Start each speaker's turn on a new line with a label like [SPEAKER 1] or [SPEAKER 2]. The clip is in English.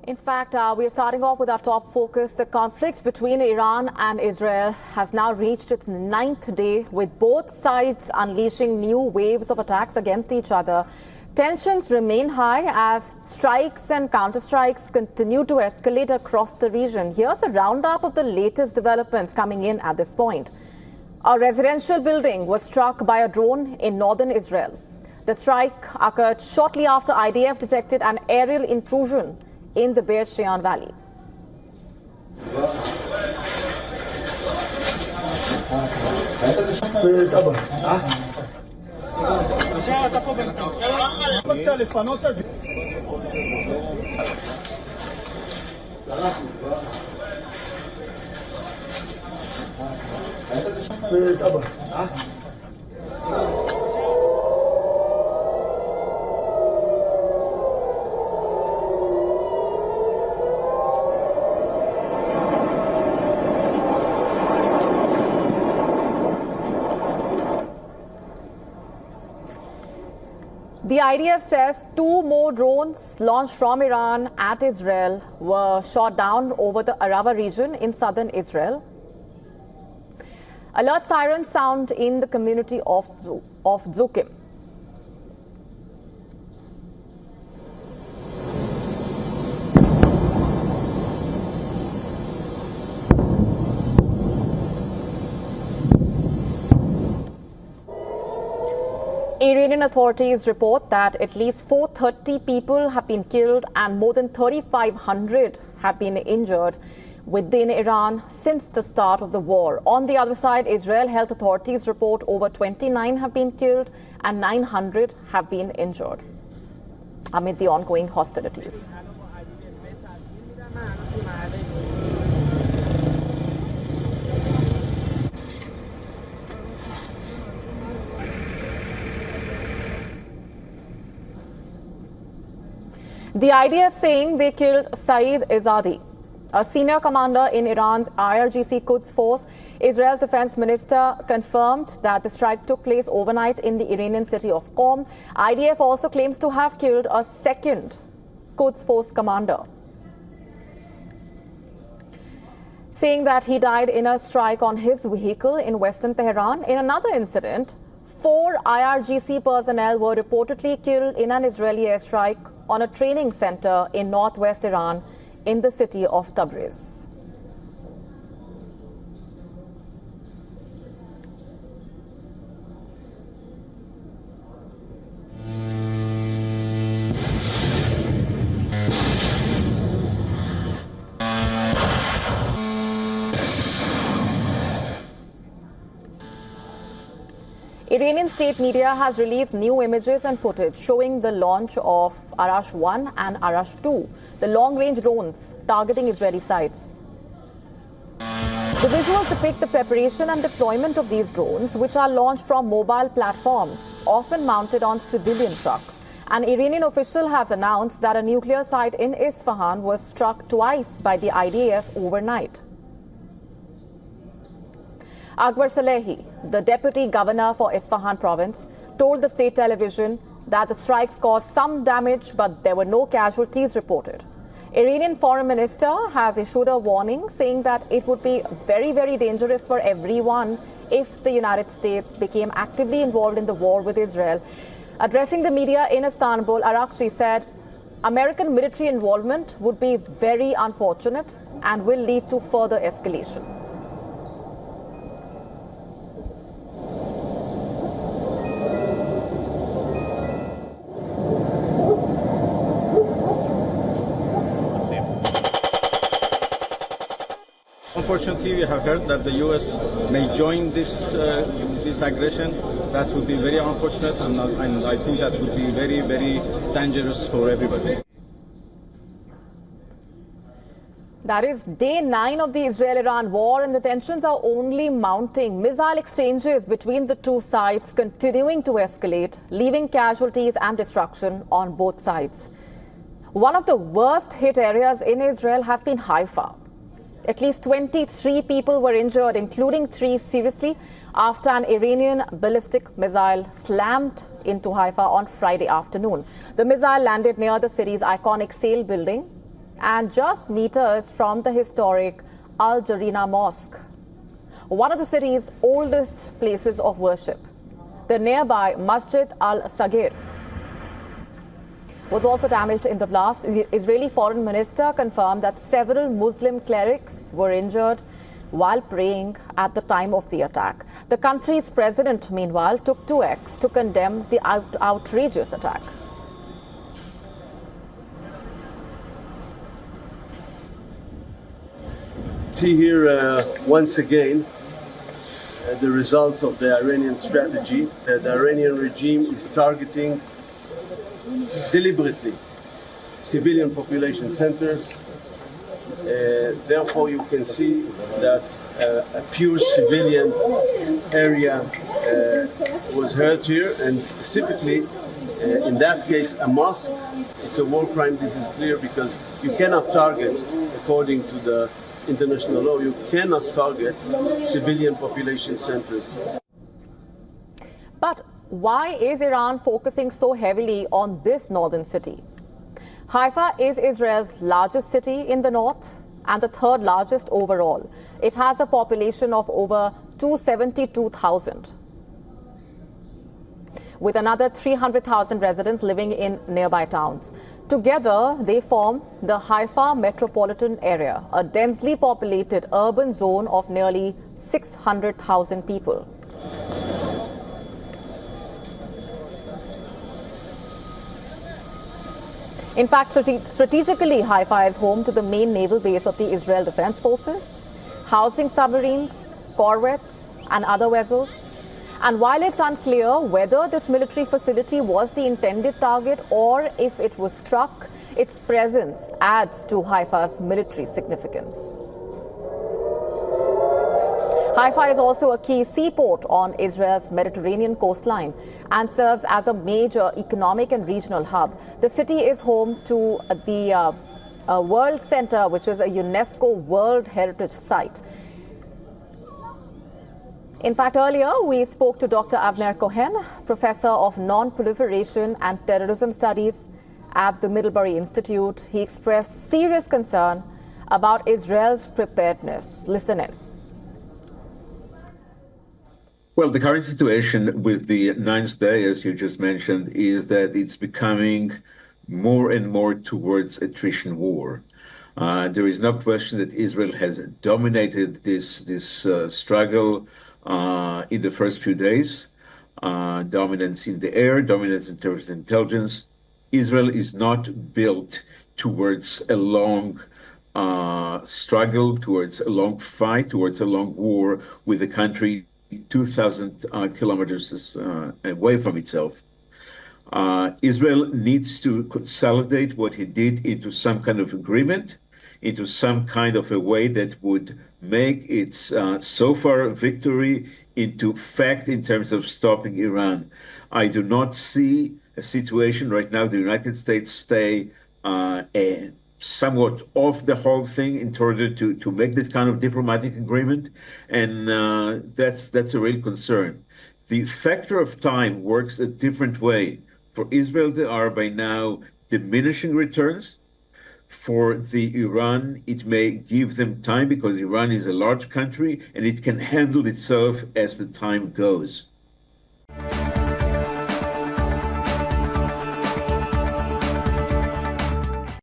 [SPEAKER 1] In fact, we are starting off with our top focus. The conflict between Iran and Israel has now reached its 9th day, with both sides unleashing new waves of attacks against each other. Tensions remain high as strikes and counterstrikes continue to escalate across the region. Here's a roundup of the latest developments coming in at this point. A residential building was struck by a drone in northern Israel. The strike occurred shortly after IDF detected an aerial intrusion in the Be'er Shean Valley. The IDF says 2 more drones launched from Iran at Israel were shot down over the Arava region in southern Israel. Alert sirens sound in the community of Zukim. Iranian authorities report that at least 430 people have been killed and more than 3,500 have been injured within Iran since the start of the war. On the other side, Israel health authorities report over 29 have been killed and 900 have been injured amid the ongoing hostilities. The IDF saying they killed Saeed Izadi, a senior commander in Iran's IRGC Quds force. Israel's defense minister confirmed that the strike took place overnight in the Iranian city of Qom. IDF also claims to have killed a second Quds force commander, saying that he died in a strike on his vehicle in western Tehran. In another incident, 4 IRGC personnel were reportedly killed in an Israeli airstrike on a training center in northwest Iran in the city of Tabriz. Iranian state media has released new images and footage showing the launch of Arash-1 and Arash-2, the long-range drones targeting Israeli sites. The visuals depict the preparation and deployment of these drones, which are launched from mobile platforms, often mounted on civilian trucks. An Iranian official has announced that a nuclear site in Isfahan was struck twice by the IDF overnight. Akbar Salehi, the deputy governor for Isfahan province, told the state television that the strikes caused some damage, but there were no casualties reported. Iranian foreign minister has issued a warning saying that it would be very, very dangerous for everyone if the United States became actively involved in the war with Israel. Addressing the media in Istanbul, Arakchi said American military involvement would be very unfortunate and will lead to further escalation.
[SPEAKER 2] Unfortunately, we have heard that the U.S. may join this aggression. That would be very unfortunate, and I think that would be very, very dangerous for everybody.
[SPEAKER 1] That is day 9 of the Israel-Iran war, and the tensions are only mounting. Missile exchanges between the two sides continuing to escalate, leaving casualties and destruction on both sides. One of the worst hit areas in Israel has been Haifa. At least 23 people were injured, including 3 seriously, after an Iranian ballistic missile slammed into Haifa on Friday afternoon. The missile landed near the city's iconic Sale building and just meters from the historic Al Jarina Mosque, one of the city's oldest places of worship. The nearby Masjid al-Sagir was also damaged in the blast. The Israeli foreign minister confirmed that several Muslim clerics were injured while praying at the time of the attack. The country's president, meanwhile, took to X to condemn the outrageous attack.
[SPEAKER 3] See here once again the results of the Iranian strategy. The Iranian regime is targeting deliberately civilian population centers. Therefore, you can see that a pure civilian area was hurt here, and specifically in that case a mosque. It's a war crime. This is clear because you cannot target, according to the international law, you cannot target civilian population centers.
[SPEAKER 1] But why is Iran focusing so heavily on this northern city? Haifa is Israel's largest city in the north and the third largest overall. It has a population of over 272,000, with another 300,000 residents living in nearby towns. Together, they form the Haifa metropolitan area, a densely populated urban zone of nearly 600,000 people. In fact, strategically, Haifa is home to the main naval base of the Israel Defense Forces, housing submarines, corvettes, and other vessels. And while it's unclear whether this military facility was the intended target or if it was struck, its presence adds to Haifa's military significance. Haifa is also a key seaport on Israel's Mediterranean coastline and serves as a major economic and regional hub. The city is home to the World Center, which is a UNESCO World Heritage Site. In fact, earlier we spoke to Dr. Avner Cohen, Professor of Non-Proliferation and Terrorism Studies at the Middlebury Institute. He expressed serious concern about Israel's preparedness. Listen in.
[SPEAKER 4] Well, the current situation with the ninth day, as you just mentioned, is that it's becoming more and more towards attrition war. There is no question that Israel has dominated this struggle in the first few days. Dominance in the air, dominance in terms of intelligence. Israel is not built towards a long struggle, towards a long fight, towards a long war with a country 2,000 kilometers away from itself. Israel needs to consolidate what he did into some kind of agreement, into some kind of a way that would make its so far victory into fact in terms of stopping Iran. I do not see a situation right now the United States stay somewhat off the whole thing in order to make this kind of diplomatic agreement, and that's a real concern. The factor of time works a different way. For Israel, there are by now diminishing returns. For the Iran, it may give them time because Iran is a large country and it can handle itself as the time goes.